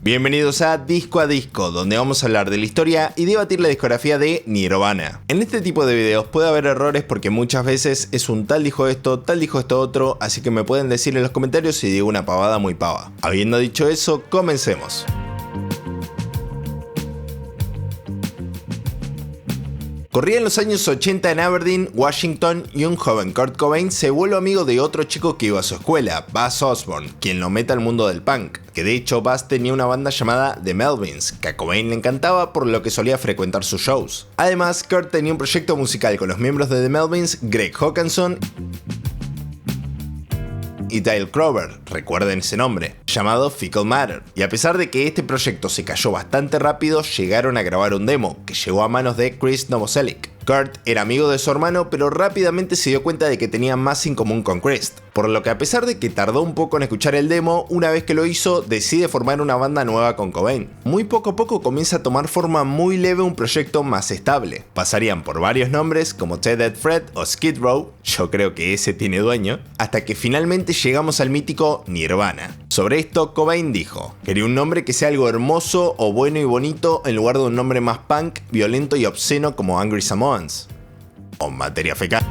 Bienvenidos a Disco, donde vamos a hablar de la historia y debatir la discografía de Nirvana. En este tipo de videos puede haber errores porque muchas veces es un tal dijo esto otro, así que me pueden decir en los comentarios si digo una pavada muy pava. Habiendo dicho eso, comencemos. Corría en los años 80 en Aberdeen, Washington, y un joven Kurt Cobain se vuelve amigo de otro chico que iba a su escuela, Buzz Osborne, quien lo mete al mundo del punk. Que de hecho Buzz tenía una banda llamada The Melvins, que a Cobain le encantaba por lo que solía frecuentar sus shows. Además, Kurt tenía un proyecto musical con los miembros de The Melvins, Greg Hawkinson y Dale Crover, recuerden ese nombre, llamado Fecal Matter. Y a pesar de que este proyecto se cayó bastante rápido, llegaron a grabar un demo, que llegó a manos de Chris Novoselic. Kurt era amigo de su hermano, pero rápidamente se dio cuenta de que tenía más en común con Chris, por lo que a pesar de que tardó un poco en escuchar el demo, una vez que lo hizo, decide formar una banda nueva con Cobain. Muy poco a poco comienza a tomar forma muy leve un proyecto más estable. Pasarían por varios nombres como Ted Ed Fred o Skid Row, yo creo que ese tiene dueño, hasta que finalmente llegamos al mítico Nirvana. Sobre esto, Cobain dijo: quería un nombre que sea algo hermoso o bueno y bonito en lugar de un nombre más punk, violento y obsceno como Angry Samoans o Materia Fecal.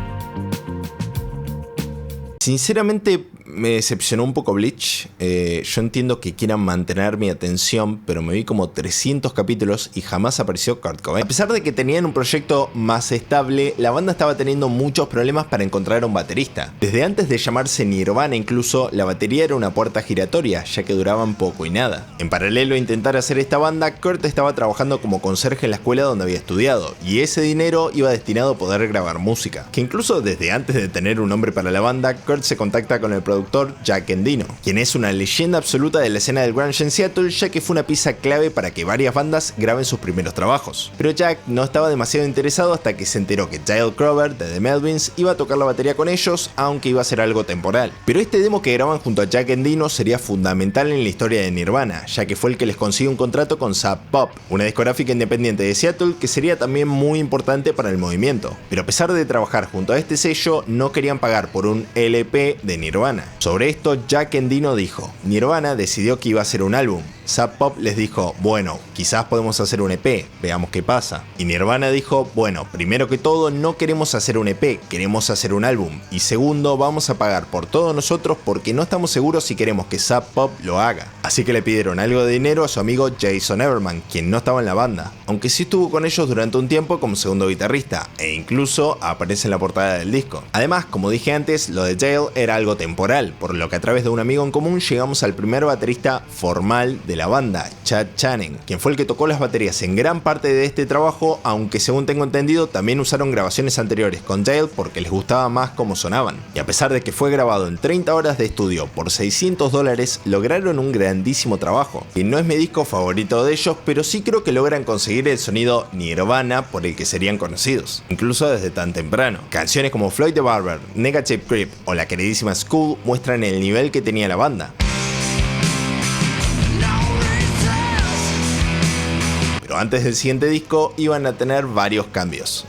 Sinceramente me decepcionó un poco Bleach. Yo entiendo que quieran mantener mi atención, pero me vi como 300 capítulos y jamás apareció Kurt Cobain. A pesar de que tenían un proyecto más estable, la banda estaba teniendo muchos problemas para encontrar un baterista. Desde antes de llamarse Nirvana incluso, la batería era una puerta giratoria, ya que duraban poco y nada. En paralelo a intentar hacer esta banda, Kurt estaba trabajando como conserje en la escuela donde había estudiado, y ese dinero iba destinado a poder grabar música. Que incluso desde antes de tener un nombre para la banda, Kurt se contacta con el productor Jack Endino, quien es una leyenda absoluta de la escena del grunge en Seattle, ya que fue una pieza clave para que varias bandas graben sus primeros trabajos. Pero Jack no estaba demasiado interesado hasta que se enteró que Dale Crover de The Melvins iba a tocar la batería con ellos, aunque iba a ser algo temporal. Pero este demo que graban junto a Jack Endino sería fundamental en la historia de Nirvana, ya que fue el que les consigue un contrato con Sub Pop, una discográfica independiente de Seattle que sería también muy importante para el movimiento. Pero a pesar de trabajar junto a este sello, no querían pagar por un LP de Nirvana. Sobre esto, Jack Endino dijo: Nirvana decidió que iba a hacer un álbum. Sub Pop les dijo: bueno, quizás podemos hacer un EP, veamos qué pasa. Y Nirvana dijo: bueno, primero que todo no queremos hacer un EP, queremos hacer un álbum. Y segundo, vamos a pagar por todos nosotros porque no estamos seguros si queremos que Sub Pop lo haga. Así que le pidieron algo de dinero a su amigo Jason Everman, quien no estaba en la banda, aunque sí estuvo con ellos durante un tiempo como segundo guitarrista, e incluso aparece en la portada del disco. Además, como dije antes, lo de Dale era algo temporal, por lo que a través de un amigo en común llegamos al primer baterista formal de la banda, Chad Channing, quien fue el que tocó las baterías en gran parte de este trabajo, aunque según tengo entendido también usaron grabaciones anteriores con Dale porque les gustaba más cómo sonaban. Y a pesar de que fue grabado en 30 horas de estudio por $600, lograron un grandísimo trabajo, que no es mi disco favorito de ellos, pero sí creo que logran conseguir el sonido Nirvana por el que serían conocidos, incluso desde tan temprano. Canciones como Floyd the Barber, Negative Creep o la queridísima School muestran el nivel que tenía la banda. Pero antes del siguiente disco iban a tener varios cambios.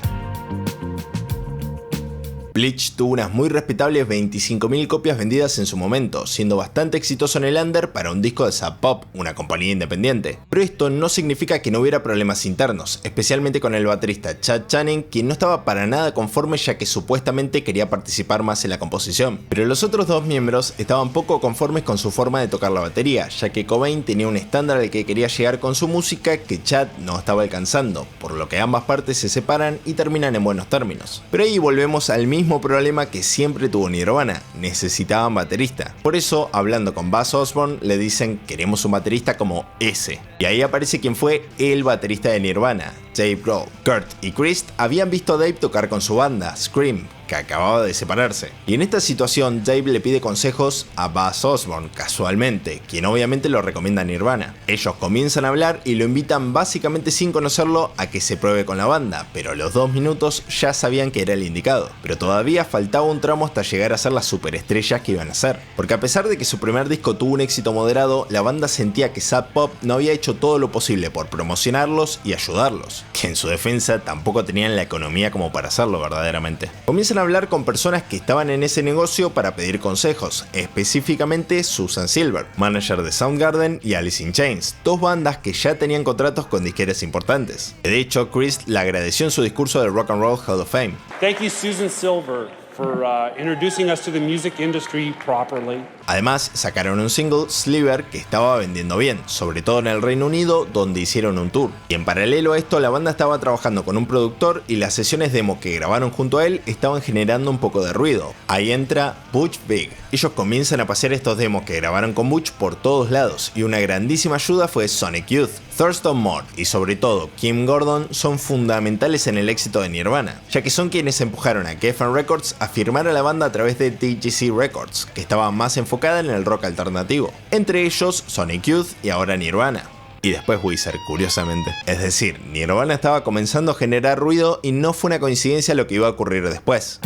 Bleach tuvo unas muy respetables 25.000 copias vendidas en su momento, siendo bastante exitoso en el under para un disco de Sub Pop, una compañía independiente. Pero esto no significa que no hubiera problemas internos, especialmente con el baterista Chad Channing, quien no estaba para nada conforme ya que supuestamente quería participar más en la composición. Pero los otros dos miembros estaban poco conformes con su forma de tocar la batería, ya que Cobain tenía un estándar al que quería llegar con su música que Chad no estaba alcanzando, por lo que ambas partes se separan y terminan en buenos términos. Pero ahí volvemos al mismo problema que siempre tuvo Nirvana: necesitaban baterista. Por eso, hablando con Buzz Osborne, le dicen: queremos un baterista como ese. Y ahí aparece quien fue el baterista de Nirvana, Dave Grohl. Kurt y Chris habían visto a Dave tocar con su banda, Scream, que acababa de separarse. Y en esta situación Dave le pide consejos a Buzz Osborne, casualmente, quien obviamente lo recomienda a Nirvana. Ellos comienzan a hablar y lo invitan básicamente sin conocerlo a que se pruebe con la banda, pero a los 2 minutos ya sabían que era el indicado. Pero todavía faltaba un tramo hasta llegar a ser las superestrellas que iban a ser. Porque a pesar de que su primer disco tuvo un éxito moderado, la banda sentía que Sub Pop no había hecho todo lo posible por promocionarlos y ayudarlos, que en su defensa tampoco tenían la economía como para hacerlo verdaderamente. Comienza comienzan a hablar con personas que estaban en ese negocio para pedir consejos, específicamente Susan Silver, manager de Soundgarden, y Alice in Chains, dos bandas que ya tenían contratos con disqueras importantes. De hecho, Chris le agradeció en su discurso del Rock and Roll Hall of Fame. Thank you, Susan Silver, for introducing us to the music industry properly. Además, sacaron un single, Sliver, que estaba vendiendo bien, sobre todo en el Reino Unido, donde hicieron un tour. Y en paralelo a esto, la banda estaba trabajando con un productor y las sesiones demo que grabaron junto a él estaban generando un poco de ruido. Ahí entra Butch Vig. Ellos comienzan a pasear estos demos que grabaron con Butch por todos lados, y una grandísima ayuda fue Sonic Youth. Thurston Moore y sobre todo Kim Gordon son fundamentales en el éxito de Nirvana, ya que son quienes empujaron a Geffen Records a firmar a la banda a través de TGC Records, que estaba más enfocada en el rock alternativo, entre ellos Sonic Youth y ahora Nirvana. Y después Weezer, curiosamente. Es decir, Nirvana estaba comenzando a generar ruido y no fue una coincidencia lo que iba a ocurrir después.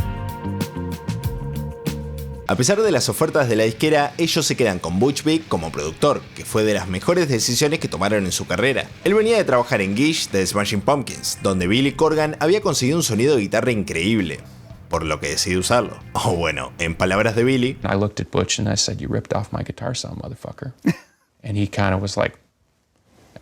A pesar de las ofertas de la disquera, ellos se quedan con Butch Vig como productor, que fue de las mejores decisiones que tomaron en su carrera. Él venía de trabajar en Gish de Smashing Pumpkins, donde Billy Corgan había conseguido un sonido de guitarra increíble, por lo que decidió usarlo. O bueno, en palabras de Billy, I looked at Butch and I said, "You ripped off my guitar sound, motherfucker." And he kind of was like,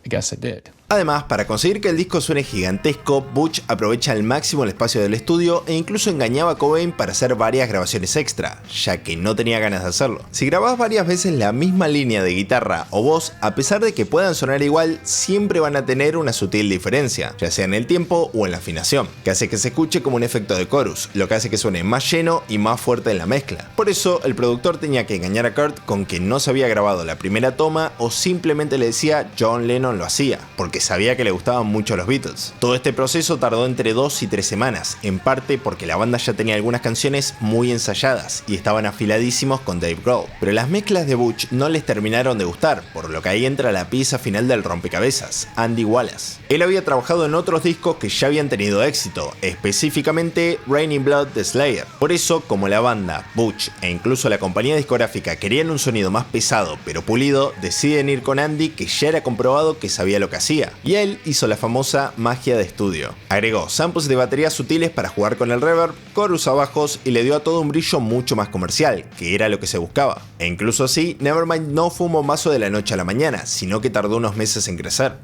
"I guess I did." Además, para conseguir que el disco suene gigantesco, Butch aprovecha al máximo el espacio del estudio e incluso engañaba a Cobain para hacer varias grabaciones extra, ya que no tenía ganas de hacerlo. Si grabás varias veces la misma línea de guitarra o voz, a pesar de que puedan sonar igual, siempre van a tener una sutil diferencia, ya sea en el tiempo o en la afinación, que hace que se escuche como un efecto de chorus, lo que hace que suene más lleno y más fuerte en la mezcla. Por eso, el productor tenía que engañar a Kurt con que no se había grabado la primera toma o simplemente le decía John Lennon lo hacía, porque sabía que le gustaban mucho los Beatles. Todo este proceso tardó entre 2 y 3 semanas, en parte porque la banda ya tenía algunas canciones muy ensayadas y estaban afiladísimos con Dave Grohl, pero las mezclas de Butch no les terminaron de gustar, por lo que ahí entra la pieza final del rompecabezas, Andy Wallace. Él había trabajado en otros discos que ya habían tenido éxito, específicamente Raining Blood de Slayer. Por eso, como la banda, Butch e incluso la compañía discográfica querían un sonido más pesado pero pulido, deciden ir con Andy, que ya era comprobado que sabía lo que hacía, y él hizo la famosa magia de estudio. Agregó samples de baterías sutiles para jugar con el reverb, chorus a bajos y le dio a todo un brillo mucho más comercial, que era lo que se buscaba. E incluso así, Nevermind no fue un bombazo de la noche a la mañana, sino que tardó unos meses en crecer.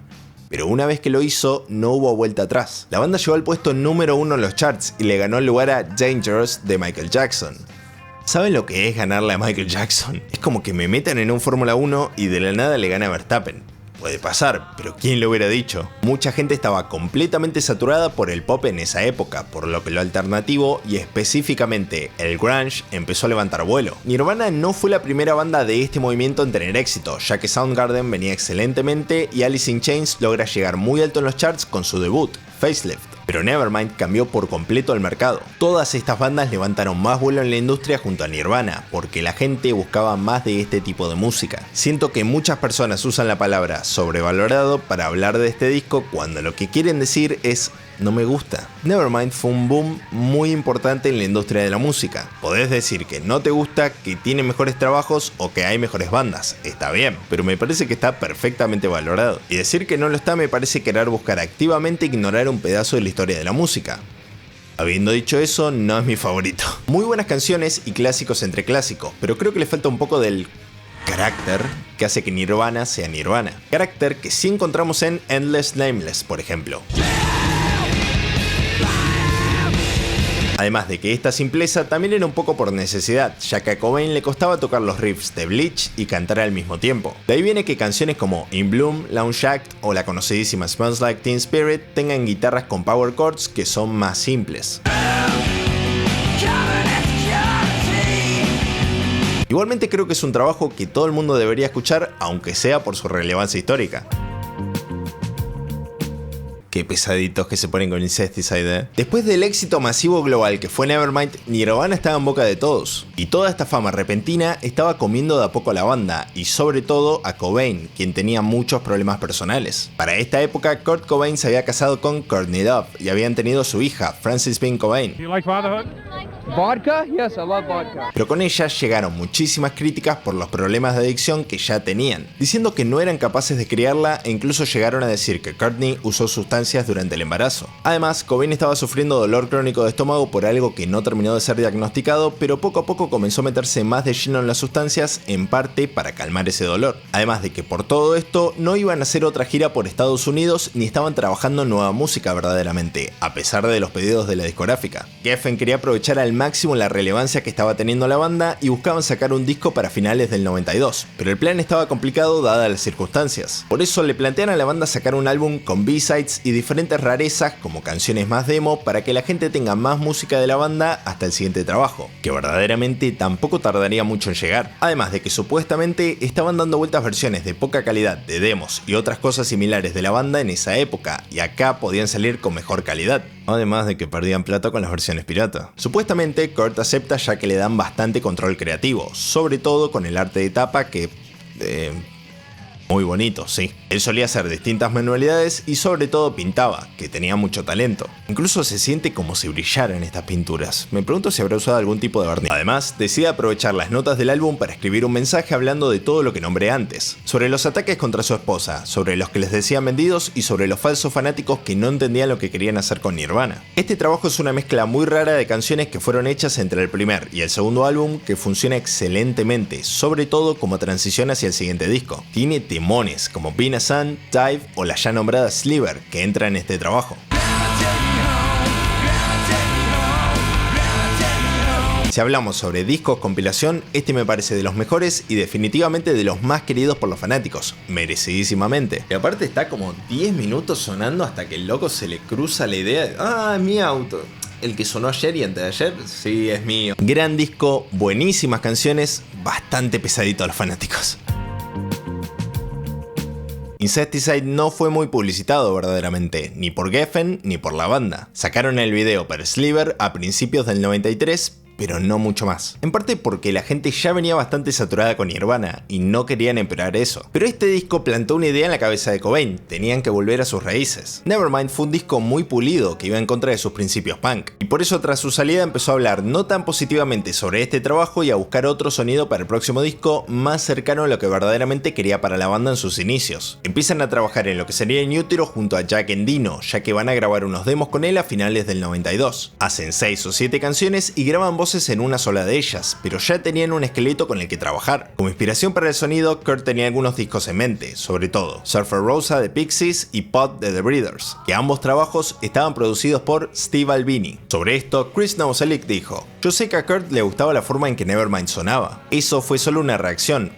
Pero una vez que lo hizo, no hubo vuelta atrás. La banda llegó al puesto número 1 en los charts y le ganó el lugar a Dangerous de Michael Jackson. ¿Saben lo que es ganarle a Michael Jackson? Es como que me metan en un Fórmula 1 y de la nada le gane a Verstappen. Puede pasar, pero ¿quién lo hubiera dicho? Mucha gente estaba completamente saturada por el pop en esa época, por lo que lo alternativo y específicamente el grunge empezó a levantar vuelo. Nirvana no fue la primera banda de este movimiento en tener éxito, ya que Soundgarden venía excelentemente y Alice in Chains logra llegar muy alto en los charts con su debut, Facelift. Pero Nevermind cambió por completo el mercado. Todas estas bandas levantaron más vuelo en la industria junto a Nirvana, porque la gente buscaba más de este tipo de música. Siento que muchas personas usan la palabra sobrevalorado para hablar de este disco cuando lo que quieren decir es no me gusta. Nevermind fue un boom muy importante en la industria de la música. Podés decir que no te gusta, que tiene mejores trabajos o que hay mejores bandas. Está bien, pero me parece que está perfectamente valorado. Y decir que no lo está me parece querer buscar activamente ignorar un pedazo de la historia de la música. Habiendo dicho eso, no es mi favorito. Muy buenas canciones y clásicos entre clásicos, pero creo que le falta un poco del carácter que hace que Nirvana sea Nirvana. Carácter que sí encontramos en Endless Nameless, por ejemplo. Además de que esta simpleza también era un poco por necesidad, ya que a Cobain le costaba tocar los riffs de Bleach y cantar al mismo tiempo. De ahí viene que canciones como In Bloom, Lounge Act o la conocidísima Smells Like Teen Spirit tengan guitarras con power chords que son más simples. Igualmente creo que es un trabajo que todo el mundo debería escuchar, aunque sea por su relevancia histórica. Qué pesaditos que se ponen con Incesticide, ¿eh? Después del éxito masivo global que fue Nevermind, Nirvana estaba en boca de todos. Y toda esta fama repentina estaba comiendo de a poco a la banda, y sobre todo a Cobain, quien tenía muchos problemas personales. Para esta época, Kurt Cobain se había casado con Courtney Love y habían tenido su hija, Frances Bean Cobain. Vodka? Yes, I love vodka. Pero con ella llegaron muchísimas críticas por los problemas de adicción que ya tenían, diciendo que no eran capaces de criarla e incluso llegaron a decir que Courtney usó sustancias durante el embarazo. Además, Cobain estaba sufriendo dolor crónico de estómago por algo que no terminó de ser diagnosticado, pero poco a poco comenzó a meterse más de lleno en las sustancias, en parte para calmar ese dolor. Además de que por todo esto no iban a hacer otra gira por Estados Unidos ni estaban trabajando en nueva música verdaderamente, a pesar de los pedidos de la discográfica. Geffen quería aprovechar al máximo la relevancia que estaba teniendo la banda y buscaban sacar un disco para finales del 92, pero el plan estaba complicado dadas las circunstancias. Por eso le plantean a la banda sacar un álbum con B-sides y diferentes rarezas como canciones más demo para que la gente tenga más música de la banda hasta el siguiente trabajo, que verdaderamente tampoco tardaría mucho en llegar. Además de que supuestamente estaban dando vueltas versiones de poca calidad de demos y otras cosas similares de la banda en esa época, y acá podían salir con mejor calidad. Además de que perdían plata con las versiones pirata. Supuestamente Kurt acepta ya que le dan bastante control creativo, sobre todo con el arte de tapa que... muy bonito, sí. Él solía hacer distintas manualidades y sobre todo pintaba, que tenía mucho talento. Incluso se siente como si brillaran estas pinturas. Me pregunto si habrá usado algún tipo de barniz. Además, decide aprovechar las notas del álbum para escribir un mensaje hablando de todo lo que nombré antes. Sobre los ataques contra su esposa, sobre los que les decían vendidos y sobre los falsos fanáticos que no entendían lo que querían hacer con Nirvana. Este trabajo es una mezcla muy rara de canciones que fueron hechas entre el primer y el segundo álbum que funciona excelentemente, sobre todo como transición hacia el siguiente disco. Tiene temones como Been a Sun, Dive o la ya nombrada Sliver que entra en este trabajo. Si hablamos sobre discos compilación, este me parece de los mejores y definitivamente de los más queridos por los fanáticos, merecidísimamente. Y aparte está como 10 minutos sonando hasta que el loco se le cruza la idea de ¡ah, mi auto! El que sonó ayer y antes de ayer, sí, es mío. Gran disco, buenísimas canciones, bastante pesadito a los fanáticos. Incesticide no fue muy publicitado verdaderamente, ni por Geffen ni por la banda. Sacaron el video para Sliver a principios del 93, pero no mucho más. En parte porque la gente ya venía bastante saturada con Nirvana y no querían empeorar eso. Pero este disco plantó una idea en la cabeza de Cobain, tenían que volver a sus raíces. Nevermind fue un disco muy pulido que iba en contra de sus principios punk, y por eso tras su salida empezó a hablar no tan positivamente sobre este trabajo y a buscar otro sonido para el próximo disco más cercano a lo que verdaderamente quería para la banda en sus inicios. Empiezan a trabajar en lo que sería In Utero junto a Jack Endino, ya que van a grabar unos demos con él a finales del 92. Hacen 6 o 7 canciones y graban voces en una sola de ellas, pero ya tenían un esqueleto con el que trabajar. Como inspiración para el sonido, Kurt tenía algunos discos en mente, sobre todo Surfer Rosa de Pixies y Pod de The Breeders, que ambos trabajos estaban producidos por Steve Albini. Sobre esto, Chris Novoselic dijo: yo sé que a Kurt le gustaba la forma en que Nevermind sonaba. Eso fue solo una reacción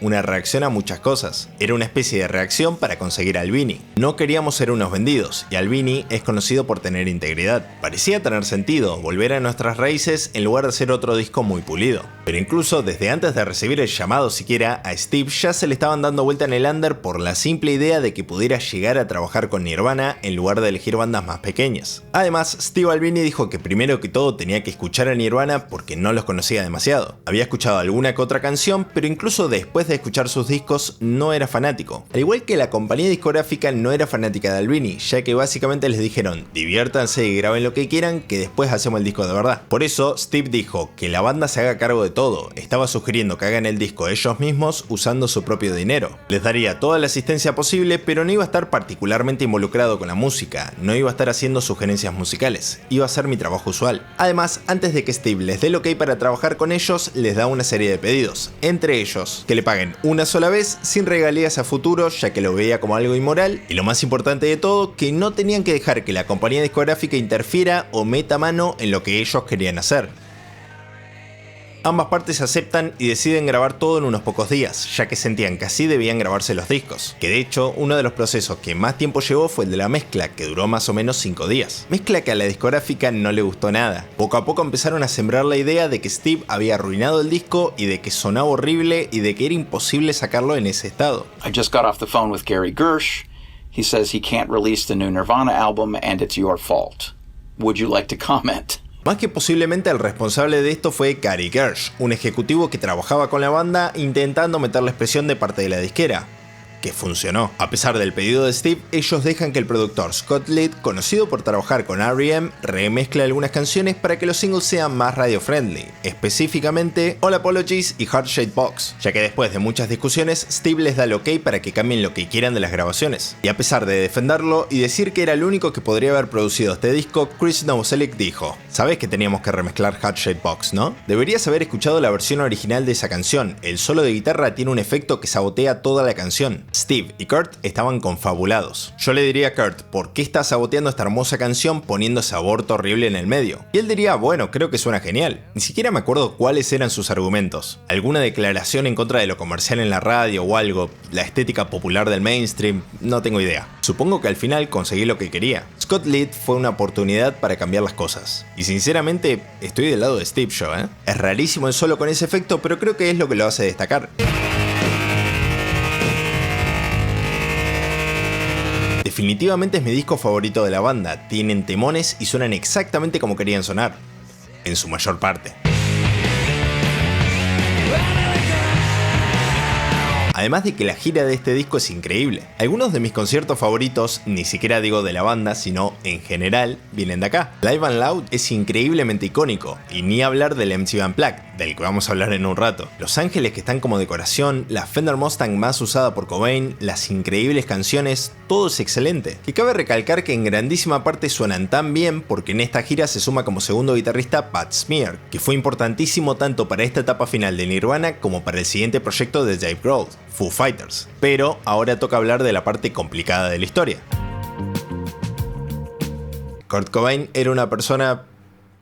a muchas cosas. Era una especie de reacción para conseguir a Albini. No queríamos ser unos vendidos, y Albini es conocido por tener integridad. Parecía tener sentido volver a nuestras raíces en lugar de hacer otro disco muy pulido. Pero incluso desde antes de recibir el llamado siquiera, a Steve ya se le estaban dando vuelta en el under por la simple idea de que pudiera llegar a trabajar con Nirvana en lugar de elegir bandas más pequeñas. Además, Steve Albini dijo que primero que todo tenía que escuchar a Nirvana porque no los conocía demasiado. Había escuchado alguna que otra canción, pero incluso después de escuchar sus discos no era fanático. Al igual que la compañía discográfica no era fanática de Albini, ya que básicamente les dijeron: diviértanse y graben lo que quieran, que después hacemos el disco de verdad. Por eso, Steve dijo que la banda se haga cargo de todo, estaba sugiriendo que hagan el disco ellos mismos usando su propio dinero. Les daría toda la asistencia posible, pero no iba a estar particularmente involucrado con la música, no iba a estar haciendo sugerencias musicales, iba a ser mi trabajo usual. Además, antes de que Steve les dé el ok para trabajar con ellos, les da una serie de pedidos, entre ellos, que le paguen una sola vez, sin regalías a futuro, ya que lo veía como algo inmoral, y lo más importante de todo, que no tenían que dejar que la compañía discográfica interfiera o meta mano en lo que ellos querían hacer. Ambas partes aceptan y deciden grabar todo en unos pocos días, ya que sentían que así debían grabarse los discos, que de hecho uno de los procesos que más tiempo llevó fue el de la mezcla, que duró más o menos 5 días. Mezcla que a la discográfica no le gustó nada. Poco a poco empezaron a sembrar la idea de que Steve había arruinado el disco y de que sonaba horrible y de que era imposible sacarlo en ese estado. I just got off the phone with Gary Gersh. He says he can't release the new Nirvana album and it's your fault. Would you like to comment? Más que posiblemente el responsable de esto fue Gary Gersh, un ejecutivo que trabajaba con la banda intentando meterle presión de parte de la disquera. que funcionó. A pesar del pedido de Steve, ellos dejan que el productor Scott Litt, conocido por trabajar con R.E.M., remezcle algunas canciones para que los singles sean más radio-friendly, específicamente All Apologies y Heart Shaped Box, ya que después de muchas discusiones, Steve les da el ok para que cambien lo que quieran de las grabaciones. Y a pesar de defenderlo y decir que era el único que podría haber producido este disco, Chris Novoselic dijo: "Sabes que teníamos que remezclar Heart Shaped Box, ¿no? Deberías haber escuchado la versión original de esa canción, el solo de guitarra tiene un efecto que sabotea toda la canción". Steve y Kurt estaban confabulados. Yo le diría a Kurt: "¿Por qué estás saboteando esta hermosa canción poniendo ese aborto horrible en el medio?". Y él diría: "Bueno, creo que suena genial". Ni siquiera me acuerdo cuáles eran sus argumentos. ¿Alguna declaración en contra de lo comercial en la radio o algo? ¿La estética popular del mainstream? No tengo idea. Supongo que al final conseguí lo que quería. Scott Litt fue una oportunidad para cambiar las cosas. Y sinceramente, estoy del lado de Steve yo, ¿eh? Es rarísimo el solo con ese efecto, pero creo que es lo que lo hace destacar. Definitivamente es mi disco favorito de la banda. Tienen temones y suenan exactamente como querían sonar. En su mayor parte. Además de que la gira de este disco es increíble. Algunos de mis conciertos favoritos, ni siquiera digo de la banda, sino en general, vienen de acá. Live and Loud es increíblemente icónico, y ni hablar del MTV Unplugged, del que vamos a hablar en un rato. Los ángeles que están como decoración, la Fender Mustang más usada por Cobain, las increíbles canciones, todo es excelente. Y cabe recalcar que en grandísima parte suenan tan bien porque en esta gira se suma como segundo guitarrista Pat Smear, que fue importantísimo tanto para esta etapa final de Nirvana como para el siguiente proyecto de Dave Grohl, Foo Fighters. Pero ahora toca hablar de la parte complicada de la historia. Kurt Cobain era una persona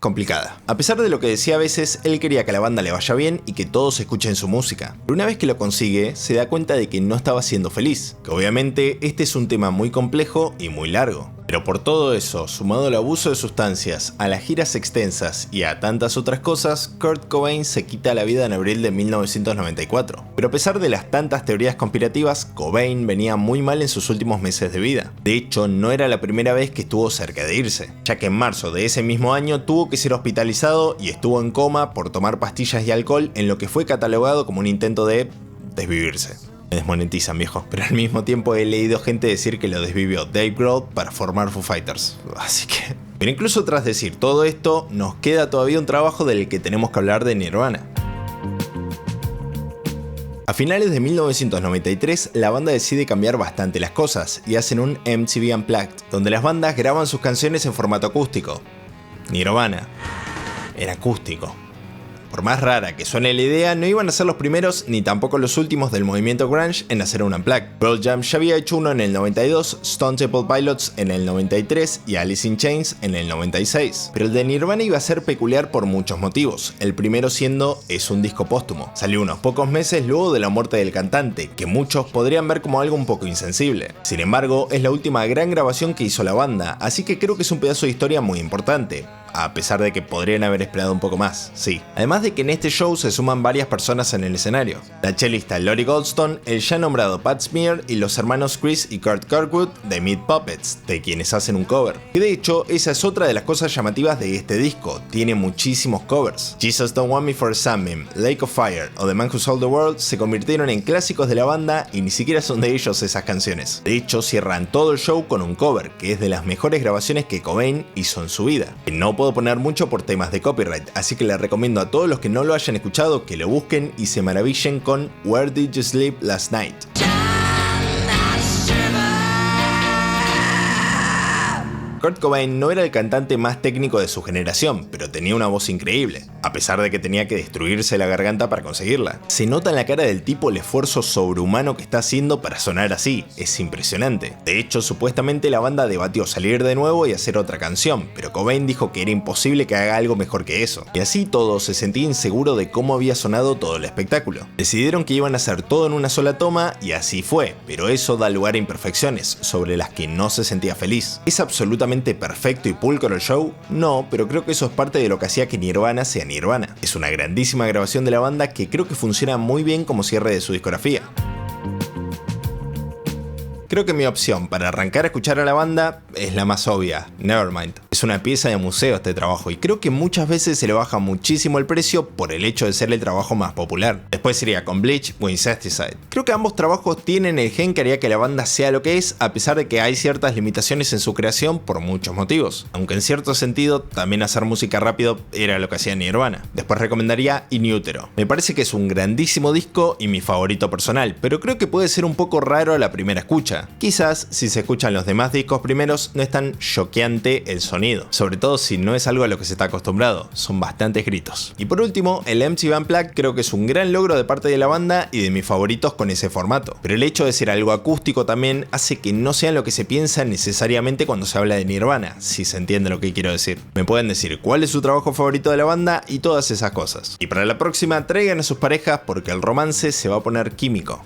complicada. A pesar de lo que decía a veces, él quería que a la banda le vaya bien y que todos escuchen su música. Pero una vez que lo consigue, se da cuenta de que no estaba siendo feliz, que obviamente este es un tema muy complejo y muy largo. Pero por todo eso, sumado al abuso de sustancias, a las giras extensas y a tantas otras cosas, Kurt Cobain se quita la vida en abril de 1994. Pero a pesar de las tantas teorías conspirativas, Cobain venía muy mal en sus últimos meses de vida. De hecho, no era la primera vez que estuvo cerca de irse, ya que en marzo de ese mismo año tuvo que ser hospitalizado y estuvo en coma por tomar pastillas y alcohol en lo que fue catalogado como un intento de desvivirse. Me desmonetizan, viejo, pero al mismo tiempo he leído gente decir que lo desvivió Dave Grohl para formar Foo Fighters, así que... Pero incluso tras decir todo esto, nos queda todavía un trabajo del que tenemos que hablar de Nirvana. A finales de 1993, la banda decide cambiar bastante las cosas y hacen un MTV Unplugged, donde las bandas graban sus canciones en formato acústico. Nirvana era acústico. Por más rara que suene la idea, no iban a ser los primeros ni tampoco los últimos del movimiento grunge en hacer un Unplugged. Pearl Jam ya había hecho uno en el 92, Stone Temple Pilots en el 93 y Alice in Chains en el 96. Pero el de Nirvana iba a ser peculiar por muchos motivos, el primero siendo es un disco póstumo. Salió unos pocos meses luego de la muerte del cantante, que muchos podrían ver como algo un poco insensible. Sin embargo, es la última gran grabación que hizo la banda, así que creo que es un pedazo de historia muy importante. A pesar de que podrían haber esperado un poco más, sí. Además de que en este show se suman varias personas en el escenario. La chelista Lori Goldstone, el ya nombrado Pat Smear y los hermanos Chris y Kurt Kirkwood de Meat Puppets, de quienes hacen un cover. Y de hecho, esa es otra de las cosas llamativas de este disco, tiene muchísimos covers. Jesus Don't Want Me for Samim, Lake of Fire o The Man Who Sold the World se convirtieron en clásicos de la banda y ni siquiera son de ellos esas canciones. De hecho, cierran todo el show con un cover, que es de las mejores grabaciones que Cobain hizo en su vida. No puedo poner mucho por temas de copyright, así que les recomiendo a todos los que no lo hayan escuchado que lo busquen y se maravillen con Where Did You Sleep Last Night. Kurt Cobain no era el cantante más técnico de su generación, pero tenía una voz increíble, a pesar de que tenía que destruirse la garganta para conseguirla. Se nota en la cara del tipo el esfuerzo sobrehumano que está haciendo para sonar así, es impresionante. De hecho, supuestamente la banda debatió salir de nuevo y hacer otra canción, pero Cobain dijo que era imposible que haga algo mejor que eso. Y así todo se sentía inseguro de cómo había sonado todo el espectáculo. Decidieron que iban a hacer todo en una sola toma y así fue, pero eso da lugar a imperfecciones, sobre las que no se sentía feliz. Es absolutamente perfecto y pulcro el show, no, pero creo que eso es parte de lo que hacía que Nirvana sea Nirvana. Es una grandísima grabación de la banda que creo que funciona muy bien como cierre de su discografía. Creo que mi opción para arrancar a escuchar a la banda es la más obvia, Nevermind. Es una pieza de museo este trabajo y creo que muchas veces se le baja muchísimo el precio por el hecho de ser el trabajo más popular. Después sería con Bleach o Incesticide. Creo que ambos trabajos tienen el gen que haría que la banda sea lo que es, a pesar de que hay ciertas limitaciones en su creación por muchos motivos. Aunque en cierto sentido también hacer música rápido era lo que hacía Nirvana. Después recomendaría In Utero. Me parece que es un grandísimo disco y mi favorito personal, pero creo que puede ser un poco raro a la primera escucha. Quizás si se escuchan los demás discos primeros no es tan choqueante el sonido, sobre todo si no es algo a lo que se está acostumbrado, son bastantes gritos. Y por último, el MTV Unplugged creo que es un gran logro de parte de la banda y de mis favoritos con ese formato, pero el hecho de ser algo acústico también hace que no sea lo que se piensa necesariamente cuando se habla de Nirvana, si se entiende lo que quiero decir. Me pueden decir cuál es su trabajo favorito de la banda y todas esas cosas. Y para la próxima traigan a sus parejas porque el romance se va a poner químico.